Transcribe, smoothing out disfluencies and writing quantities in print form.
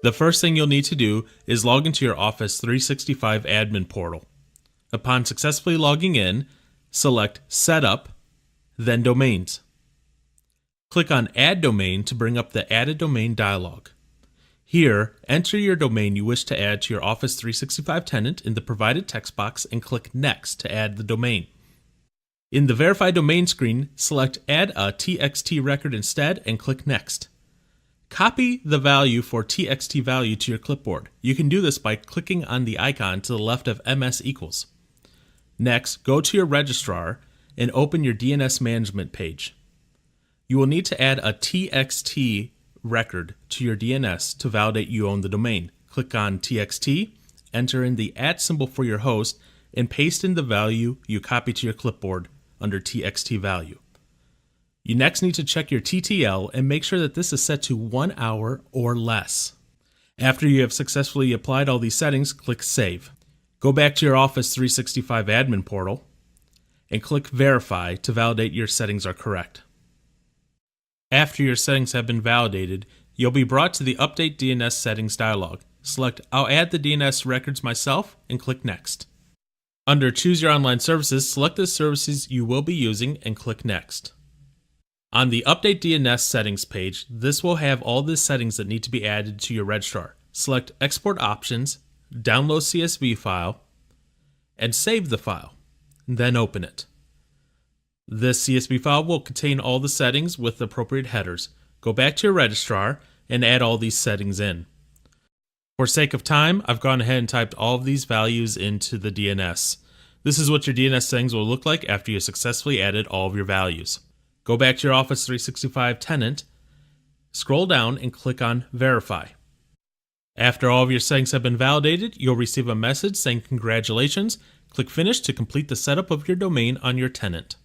The first thing you'll need to do is log into your Office 365 admin portal. Upon successfully logging in, select Setup, then Domains. Click on Add Domain to bring up the Add a Domain dialog. Here, enter your domain you wish to add to your Office 365 tenant in the provided text box and click Next to add the domain. In the Verify Domain screen, select Add a TXT record instead and click Next. Copy the value for TXT value to your clipboard. You can do this by clicking on the icon to the left of MS equals. Next, go to your registrar and open your DNS management page. You will need to add a TXT record to your DNS to validate you own the domain. Click on TXT, enter in the @ symbol for your host, and paste in the value you copied to your clipboard under TXT value. You next need to check your TTL and make sure that this is set to 1 hour or less. After you have successfully applied all these settings, click Save. Go back to your Office 365 admin portal and click Verify to validate your settings are correct. After your settings have been validated, you'll be brought to the Update DNS Settings dialog. Select I'll add the DNS records myself and click Next. Under Choose Your Online Services, select the services you will be using and click Next. On the Update DNS Settings page, this will have all the settings that need to be added to your registrar. Select Export Options, Download CSV file, and save the file, then open it. This CSV file will contain all the settings with the appropriate headers. Go back to your registrar and add all these settings in. For sake of time, I've gone ahead and typed all of these values into the DNS. This is what your DNS settings will look like after you successfully added all of your values. Go back to your Office 365 tenant, scroll down and click on Verify. After all of your settings have been validated, you'll receive a message saying congratulations. Click Finish to complete the setup of your domain on your tenant.